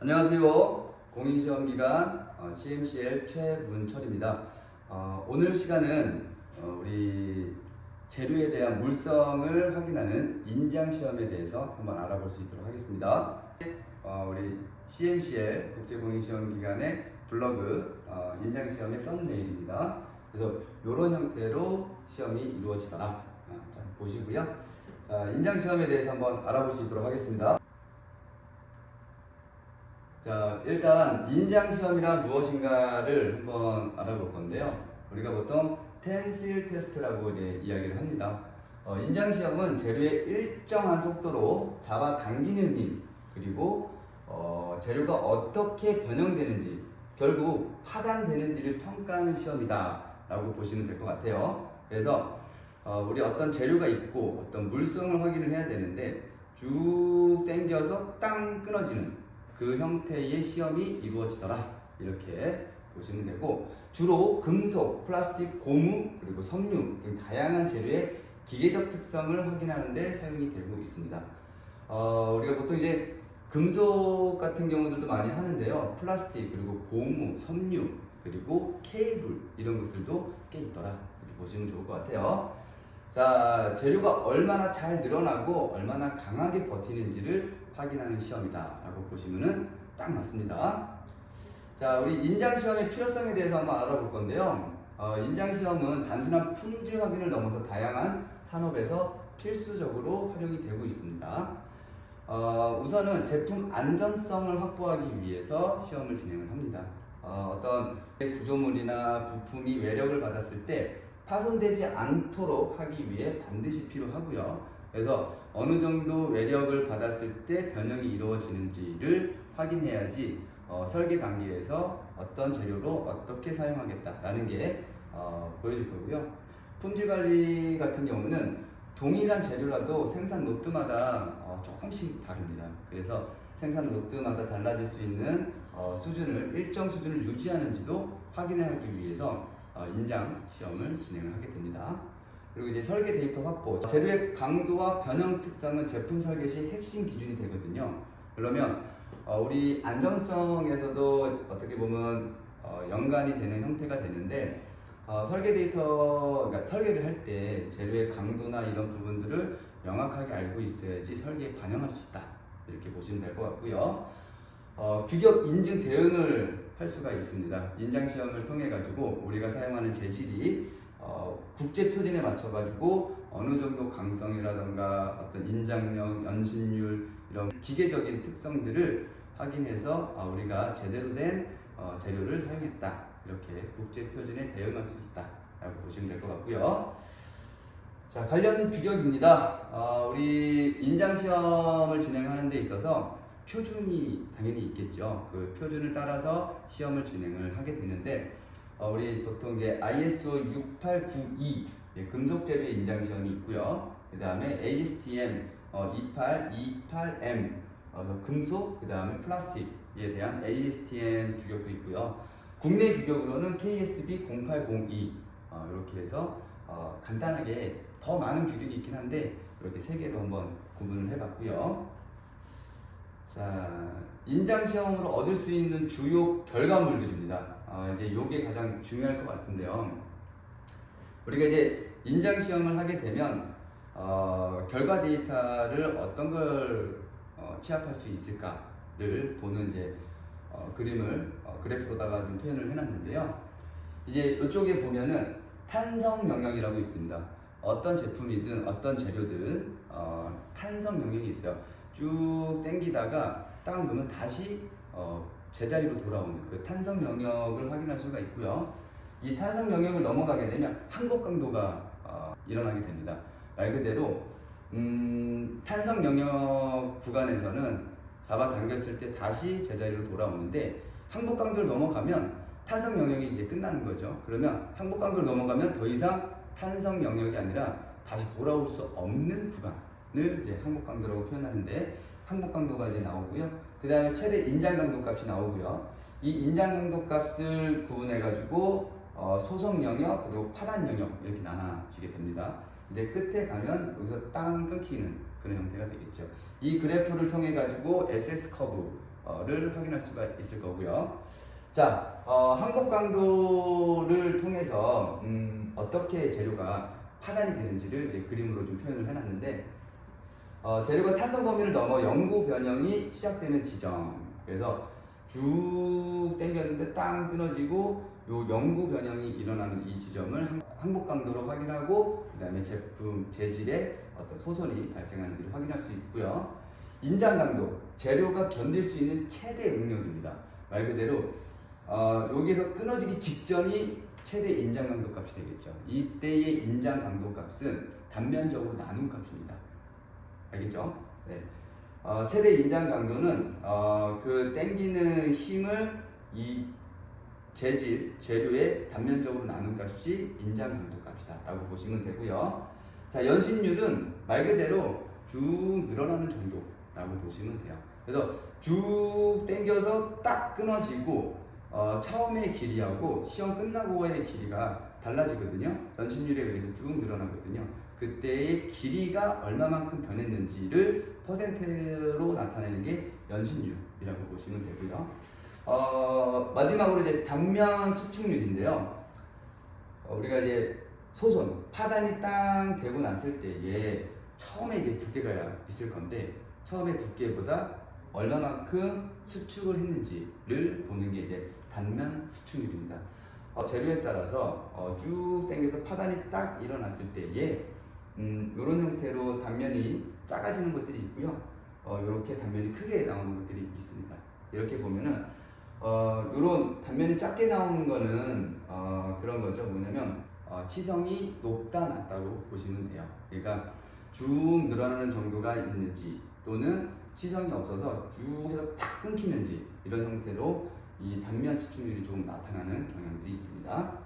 안녕하세요. 공인시험기관 CMCL 최문철입니다. 오늘 시간은 우리 재료에 대한 물성을 확인하는 인장시험에 대해서 한번 알아볼 수 있도록 하겠습니다. 우리 CMCL 국제공인시험기관의 블로그 인장시험의 썸네일입니다. 그래서 이런 형태로 시험이 이루어지더라. 자, 보시고요. 자, 인장시험에 대해서 한번 알아볼 수 있도록 하겠습니다. 자, 일단 인장시험이란 무엇인가를 한번 알아볼 건데요. 우리가 보통 텐실 테스트라고 이제 이야기를 합니다. 인장시험은 재료의 일정한 속도로 잡아당기는 힘, 그리고 재료가 어떻게 변형되는지, 결국 파단되는지를 평가하는 시험이다 라고 보시면 될 것 같아요. 그래서 우리 어떤 재료가 있고 어떤 물성을 확인을 해야 되는데 쭉 당겨서 땅 끊어지는 그 형태의 시험이 이루어지더라, 이렇게 보시면 되고, 주로 금속, 플라스틱, 고무, 그리고 섬유 등 다양한 재료의 기계적 특성을 확인하는 데 사용이 되고 있습니다. 우리가 보통 이제 금속 같은 경우들도 많이 하는데요. 플라스틱, 그리고 고무, 섬유, 그리고 케이블, 이런 것들도 꽤 있더라, 이렇게 보시면 좋을 것 같아요. 자, 재료가 얼마나 잘 늘어나고 얼마나 강하게 버티는지를 확인하는 시험이다 라고 보시면은 딱 맞습니다. 자, 우리 인장시험의 필요성에 대해서 한번 알아볼 건데요. 인장시험은 단순한 품질 확인을 넘어서 다양한 산업에서 필수적으로 활용이 되고 있습니다. 우선은 제품 안전성을 확보하기 위해서 시험을 진행을 합니다. 어떤 구조물이나 부품이 외력을 받았을 때 파손되지 않도록 하기 위해 반드시 필요하고요. 그래서 어느 정도 외력을 받았을 때 변형이 이루어지는지를 확인해야지 설계 단계에서 어떤 재료로 어떻게 사용하겠다라는 게 보여질 거고요. 품질 관리 같은 경우는 동일한 재료라도 생산 로트마다 조금씩 다릅니다. 그래서 생산 로트마다 달라질 수 있는 일정 수준을 유지하는지도 확인하기 위해서 인장 시험을 진행을 하게 됩니다. 그리고 이제 설계 데이터 확보, 재료의 강도와 변형 특성은 제품 설계 시 핵심 기준이 되거든요. 그러면 우리 안전성에서도 어떻게 보면 연관이 되는 형태가 되는데, 설계 데이터, 그러니까 설계를 할 때 재료의 강도나 이런 부분들을 명확하게 알고 있어야지 설계에 반영할 수 있다, 이렇게 보시면 될 것 같고요. 규격 인증 대응을 할 수가 있습니다. 인장 시험을 통해 가지고 우리가 사용하는 재질이 국제 표준에 맞춰 가지고 어느 정도 강성이라던가 어떤 인장력, 연신율, 이런 기계적인 특성들을 확인해서 우리가 제대로 된 재료를 사용했다, 이렇게 국제 표준에 대응할 수 있다 라고 보시면 될 것 같고요. 자, 관련 규격입니다. 우리 인장 시험을 진행하는 데 있어서 표준이 당연히 있겠죠. 그 표준을 따라서 시험을 진행을 하게 되는데, 우리 보통 이제 ISO 6892 금속 재료 인장 시험이 있고요. 그 다음에 ASTM 2828M 금속, 그 다음에 플라스틱에 대한 ASTM 규격도 있고요. 국내 규격으로는 KSB 0802 이렇게 해서 간단하게 더 많은 규격이 있긴 한데 이렇게 세 개로 한번 구분을 해봤고요. 자, 인장 시험으로 얻을 수 있는 주요 결과물들입니다. 이제 요게 가장 중요할 것 같은데요. 우리가 이제 인장 시험을 하게 되면 결과 데이터를 어떤 걸 취합할 수 있을까를 보는 이제 그림을 그래프로다가 좀 표현을 해놨는데요. 이제 이쪽에 보면은 탄성 영역이라고 있습니다. 어떤 제품이든 어떤 재료든 탄성 영역이 있어요. 쭉 당기다가 딱 놓으면 다시 제자리로 돌아오는 그 탄성 영역을 확인할 수가 있고요. 이 탄성 영역을 넘어가게 되면 항복 강도가 일어나게 됩니다. 말 그대로 탄성 영역 구간에서는 잡아당겼을 때 다시 제자리로 돌아오는데, 항복 강도를 넘어가면 탄성 영역이 이제 끝나는 거죠. 그러면 항복 강도를 넘어가면 더 이상 탄성 영역이 아니라 다시 돌아올 수 없는 구간을 이제 항복 강도라고 표현하는데, 항복 강도가 이제 나오고요. 그 다음에 최대 인장 강도 값이 나오고요. 이 인장 강도 값을 구분해 가지고 소속 영역, 그리고 파단 영역, 이렇게 나눠지게 됩니다. 이제 끝에 가면 여기서 땅 끊기는 그런 형태가 되겠죠. 이 그래프를 통해 가지고 SS 커브, 를 확인할 수가 있을 거고요. 자, 항복 강도를 통해서 어떻게 재료가 파단이 되는지를 이제 그림으로 좀 표현을 해놨는데, 재료가 탄성 범위를 넘어 영구 변형이 시작되는 지점. 그래서 쭉 당겼는데 땅 끊어지고 요 영구 변형이 일어나는 이 지점을 항복 강도로 확인하고, 그 다음에 제품 재질에 어떤 소선이 발생하는지를 확인할 수 있고요. 인장 강도, 재료가 견딜 수 있는 최대 응력입니다. 말 그대로 여기에서 끊어지기 직전이 최대 인장 강도 값이 되겠죠. 이때의 인장 강도 값은 단면적으로 나눈 값입니다. 알겠죠? 네. 최대 인장 강도는 그 당기는 힘을 이 재료의 단면적으로 나눈 값이 인장 강도 값이다 라고 보시면 되고요. 자, 연신율은 말 그대로 쭉 늘어나는 정도라고 보시면 돼요. 그래서 쭉 당겨서 딱 끊어지고 처음의 길이하고 시험 끝나고의 길이가 달라지거든요. 연신율에 의해서 쭉 늘어나거든요. 그때의 길이가 얼마만큼 변했는지를 퍼센트로 나타내는 게 연신율이라고 보시면 되고요. 마지막으로 이제 단면 수축률인데요. 우리가 이제 소선, 파단이 땅 되고 났을 때에 처음에 이제 두께가 있을 건데, 처음에 두께보다 얼마만큼 수축을 했는지를 보는 게 이제 단면 수축률입니다. 재료에 따라서 쭉 당겨서 파단이 딱 일어났을 때에 이런 형태로 단면이 작아지는 것들이 있고요. 이렇게 단면이 크게 나오는 것들이 있습니다. 이렇게 보면은 이런 단면이 작게 나오는 거는 그런 거죠. 뭐냐면 치성이 높다 낮다고 보시면 돼요. 그러니까 쭉 늘어나는 정도가 있는지, 또는 치성이 없어서 쭉 해서 탁 끊기는지, 이런 형태로 이 단면 수축률이 조금 나타나는 경향들이 있습니다.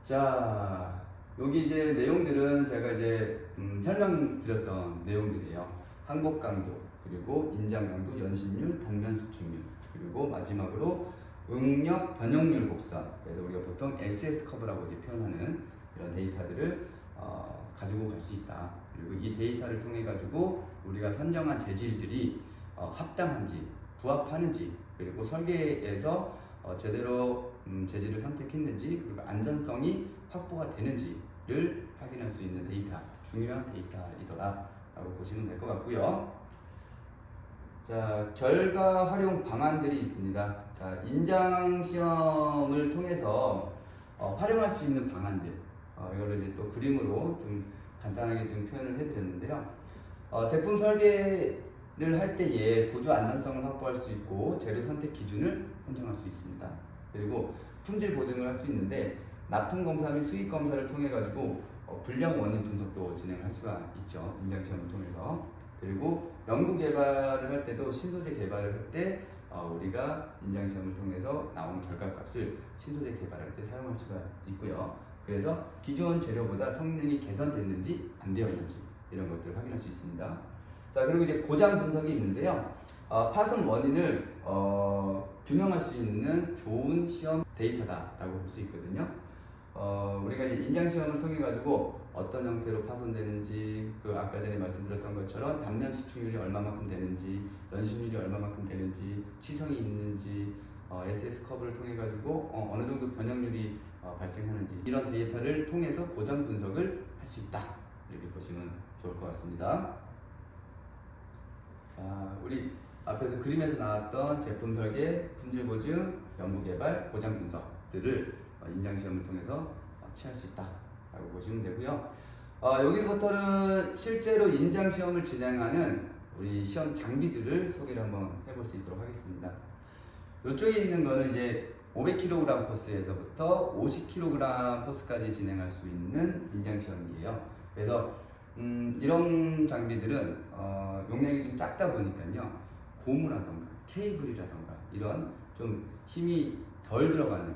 자, 여기 이제 내용들은 제가 이제 설명드렸던 내용들이에요. 항복 강도, 그리고 인장 강도, 연신율, 단면 수축률, 그리고 마지막으로 응력 변형률 곡선. 그래서 우리가 보통 SS 커브라고 이제 표현하는 이런 데이터들을 가지고 갈 수 있다. 그리고 이 데이터를 통해 가지고 우리가 선정한 재질들이 합당한지, 부합하는지, 그리고 설계에서 제대로 재질을 선택했는지, 그리고 안전성이 확보가 되는지를 확인할 수 있는 데이터, 중요한 데이터이더라 라고 보시면 될 것 같고요. 자, 결과 활용 방안들이 있습니다. 자, 인장 시험을 통해서 활용할 수 있는 방안들, 이거를 이제 또 그림으로 좀 간단하게 좀 표현을 해드렸는데요. 제품 설계를 할 때에 구조 안전성을 확보할 수 있고, 재료 선택 기준을 선정할 수 있습니다. 그리고 품질 보증을 할 수 있는데, 납품 검사 및 수익 검사를 통해 가지고 불량 원인 분석도 진행할 수가 있죠. 인장 시험을 통해서. 그리고 연구 개발을 할 때도 신소재 개발을 할 때 우리가 인장 시험을 통해서 나온 결과값을 신소재 개발할 때 사용할 수가 있고요. 그래서 기존 재료보다 성능이 개선됐는지 안 되었는지, 이런 것들을 확인할 수 있습니다. 자, 그리고 이제 고장 분석이 있는데요. 파손 원인을 규명할 수 있는 좋은 시험 데이터다라고 볼 수 있거든요. 우리가 이제 인장 시험을 통해 가지고 어떤 형태로 파손되는지, 그 아까 전에 말씀드렸던 것처럼 단면 수축률이 얼마만큼 되는지, 연신율이 얼마만큼 되는지, 치성이 있는지, SS 커브를 통해 가지고 어느 정도 변형률이 발생하는지, 이런 데이터를 통해서 고장 분석을 할 수 있다, 이렇게 보시면 좋을 것 같습니다. 자, 우리 앞에서 그림에서 나왔던 제품 설계, 품질 보증, 연구 개발, 고장 분석들을 인장 시험을 통해서 취할 수 있다라고 보시면 되고요. 여기서부터는 실제로 인장 시험을 진행하는 우리 시험 장비들을 소개를 한번 해볼 수 있도록 하겠습니다. 이쪽에 있는 거는 이제 500kg 포스에서부터 50kg 포스까지 진행할 수 있는 인장 시험이에요. 그래서 이런 장비들은 용량이 좀 작다 보니까요, 고무라던가 케이블이라던가 이런 좀 힘이 덜 들어가는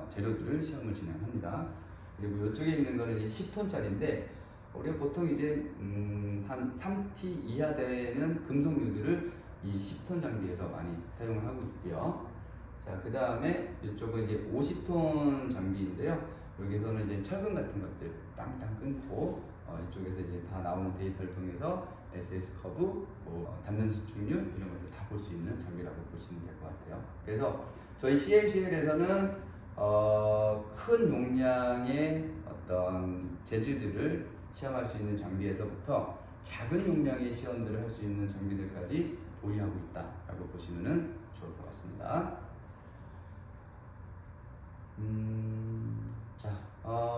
재료들을 시험을 진행합니다. 그리고 이쪽에 있는 거는 이제 10톤짜리인데, 우리가 보통 이제 한 3T 이하 되는 금속류들을 이 10톤 장비에서 많이 사용을 하고 있고요. 자, 그 다음에 이쪽은 이제 50톤 장비인데요. 여기서는 이제 철근 같은 것들 땅땅 끊고 이쪽에서 이제 다 나오는 데이터를 통해서 SS 커브, 단면 수축률 이런 것들 볼 수 있는 장비라고 보시면 될 것 같아요. 그래서 저희 CMCL에서는 큰 용량의 어떤 재질들을 시험할 수 있는 장비에서부터 작은 용량의 시험들을 할 수 있는 장비들까지 보유하고 있다라고 보시면 좋을 것 같습니다.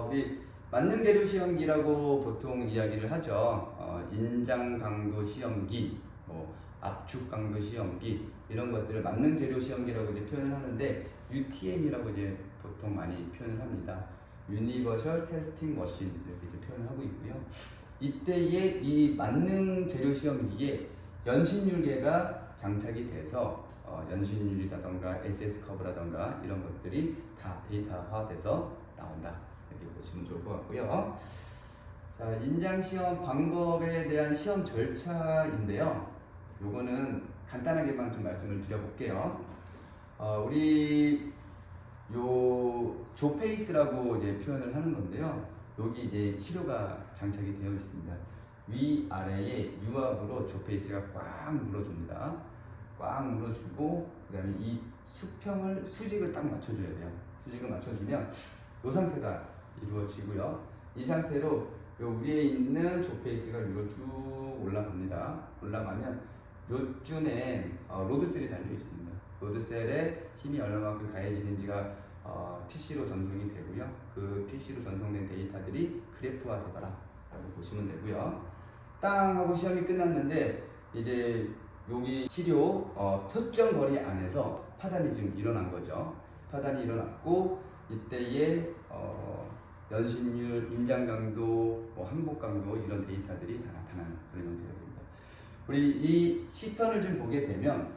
우리 만능 재료 시험기라고 보통 이야기를 하죠. 인장 강도 시험기, 뭐 압축 강도 시험기 이런 것들을 만능 재료 시험기라고 이제 표현을 하는데 UTM이라고 이제 보통 많이 표현을 합니다. 유니버셜 테스팅 머신 이렇게 이제 표현을 하고 있고요. 이때에 이 만능 재료 시험기에 연신율계가 장착이 돼서 연신율이라던가 SS 커브라던가 이런 것들이 다 데이터화돼서 나온다 이렇게 보시면 좋을 것 같고요. 자, 인장 시험 방법에 대한 시험 절차인데요. 요거는 간단하게만 좀 말씀을 드려볼게요. 우리 요 조페이스라고 이제 표현을 하는 건데요. 여기 이제 시료가 장착이 되어 있습니다. 위 아래에 유압으로 조페이스가 꽉 물어줍니다. 꽉 물어주고 그다음에 이 수직을 딱 맞춰줘야 돼요. 수직을 맞춰주면 이 상태가 이루어지고요. 이 상태로 요 위에 있는 조페이스가 위로 쭉 올라갑니다. 올라가면 요쯤에 로드셀이 달려 있습니다. 로드셀에 힘이 얼마만큼 가해지는지가 PC로 전송이 되고요. 그 PC로 전송된 데이터들이 그래프화 되더라 라고 보시면 되고요. 땅 하고 시험이 끝났는데 이제 여기 시료 표정 거리 안에서 파단이 지금 일어난 거죠. 파단이 일어났고 이때에 연신율, 인장 강도, 항복 강도 이런 데이터들이 다 나타나는 그런 형태가 됩니다. 우리 이 시편을 좀 보게 되면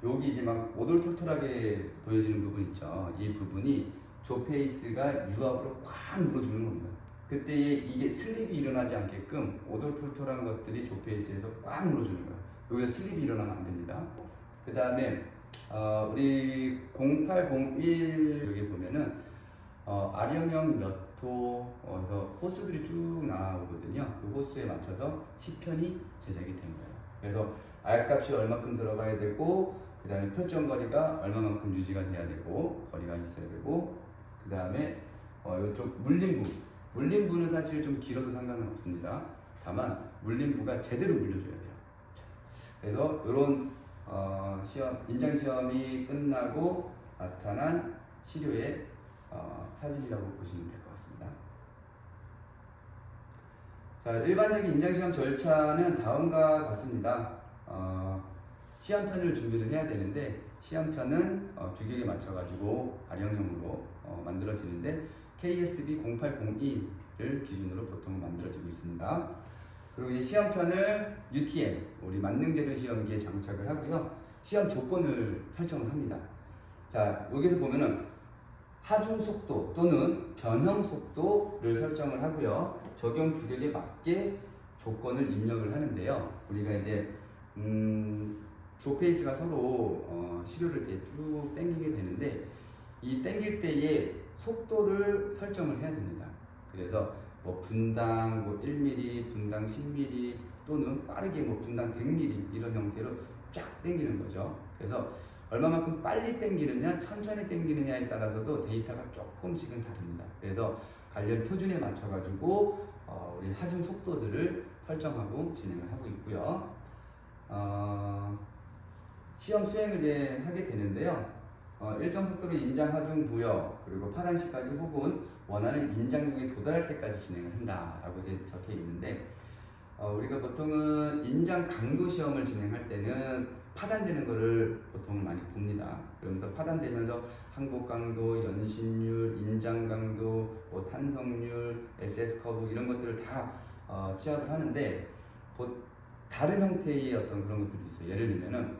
여기 이제 막 오돌토돌하게 보여지는 부분 있죠. 이 부분이 조페이스가 유압으로 꽉 물어주는 겁니다. 그때에 이게 슬립이 일어나지 않게끔 오돌토돌한 것들이 조페이스에서 꽉 물어주는 거예요. 여기서 슬립이 일어나면 안 됩니다. 그 다음에 우리 0801 여기 보면은 아령형 몇 호에서 호수들이 쭉 나오거든요. 그 호수에 맞춰서 시편이 제작이 된 거예요. 그래서 R값이 얼마큼 들어가야 되고 그 다음에 표정거리가 얼마만큼 유지가 돼야 되고 거리가 있어야 되고 그 다음에 이쪽 물림부는 사실 좀 길어도 상관은 없습니다. 다만 물림부가 제대로 물려줘야 돼요. 그래서 이런 인장 시험이 끝나고 나타난 시료의 사진이라고 보시면 될 것 같습니다. 자, 일반적인 인장 시험 절차는 다음과 같습니다. 시험편을 준비를 해야 되는데 시험편은 규격에 맞춰가지고 발형형으로 만들어지는데 KSB 0802를 기준으로 보통 만들어지고 있습니다. 그리고 이 시험편을 UTM, 우리 만능재료 시험기에 장착을 하고요. 시험 조건을 설정을 합니다. 자, 여기서 보면은 하중 속도 또는 변형 속도를 설정을 하고요. 적용 규격에 맞게 조건을 입력을 하는데요. 우리가 이제 조페이스가 서로 시료를 이렇게 쭉 당기게 되는데 이 당길 때에 속도를 설정을 해야 됩니다. 그래서 뭐 분당 1mm, 분당 10mm 또는 빠르게 뭐 분당 100mm 이런 형태로 쫙 당기는 거죠. 그래서 얼마만큼 빨리 당기느냐, 천천히 당기느냐에 따라서도 데이터가 조금씩은 다릅니다. 그래서 관련 표준에 맞춰가지고 우리 하중 속도들을 설정하고 진행을 하고 있고요. 시험 수행을 이제 하게 되는데요. 일정 속도로 인장 하중 부여 그리고 파단 시까지 혹은 원하는 인장력에 도달할 때까지 진행을 한다라고 이제 적혀 있는데 우리가 보통은 인장 강도 시험을 진행할 때는 파단되는 것을 보통 많이 봅니다. 그러면서 파단되면서 항복 강도, 연신율, 인장 강도, 뭐 탄성률, SS 커브 이런 것들을 다 취합을 하는데 다른 형태의 어떤 그런 것들도 있어요. 예를 들면은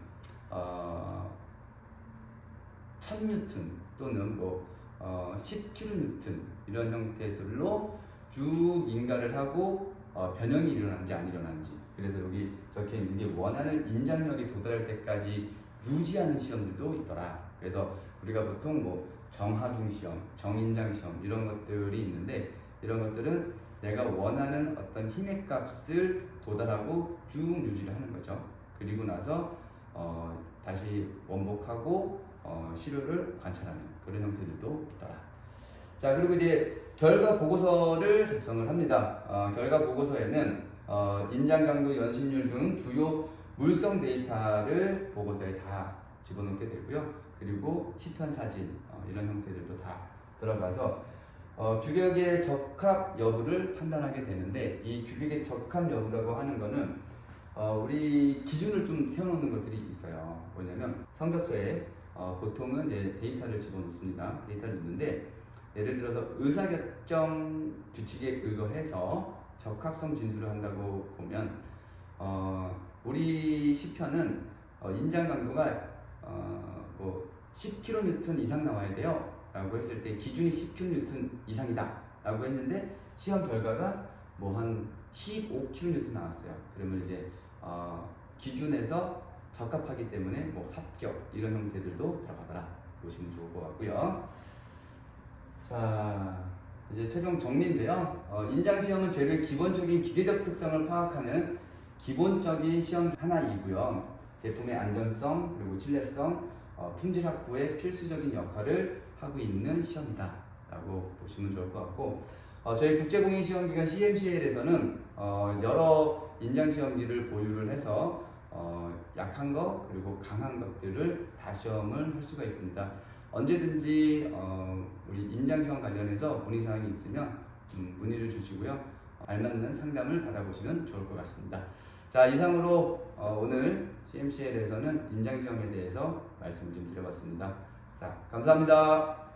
1000뉴턴 또는 뭐 10kN 이런 형태들로 쭉 인가를 하고 변형이 일어나는지 안 일어나는지, 그래서 여기 적혀 있는 게 원하는 인장력에 도달할 때까지 유지하는 시험들도 있더라. 그래서 우리가 보통 뭐 정하중 시험, 정인장 시험 이런 것들이 있는데 이런 것들은 내가 원하는 어떤 힘의 값을 도달하고 쭉 유지를 하는 거죠. 그리고 나서 다시 원복하고 시료를 관찰하는 그런 형태들도 있더라. 자, 그리고 이제 결과 보고서를 작성을 합니다. 결과 보고서에는 인장 강도, 연심률 등 주요 물성 데이터를 보고서에 다 집어넣게 되고요. 그리고 시편 사진 이런 형태들도 다 들어가서 규격의 적합 여부를 판단하게 되는데, 이 규격의 적합 여부라고 하는 거는 우리 기준을 좀 세워놓는 것들이 있어요. 뭐냐면 성적서에 보통은 이제 데이터를 집어넣습니다. 데이터를 넣는데, 예를 들어서 의사결정 규칙에 의거해서 적합성 진술을 한다고 보면 우리 시편은 인장 강도가 뭐 10kN 이상 나와야 돼요 라고 했을 때 기준이 10kN 이상이다 라고 했는데 시험 결과가 뭐 한 15kN 나왔어요. 그러면 이제 기준에서 적합하기 때문에 뭐 합격 이런 형태들도 들어가더라 보시면 좋을 것 같고요. 자, 이제 최종 정리인데요. 인장시험은 재료의 기본적인 기계적 특성을 파악하는 기본적인 시험 하나이고요. 제품의 안전성, 그리고 신뢰성, 품질 확보에 필수적인 역할을 하고 있는 시험이다 라고 보시면 좋을 것 같고, 저희 국제공인시험기관 CMCL에서는 여러 인장시험기를 보유를 해서 약한 것 그리고 강한 것들을 다 시험을 할 수가 있습니다. 언제든지 우리 인장시험 관련해서 문의사항이 있으면 문의를 주시고요. 알맞는 상담을 받아보시면 좋을 것 같습니다. 자, 이상으로 오늘 CMCL에서는 인장시험에 대해서 말씀을 좀 드려봤습니다. 자, 감사합니다.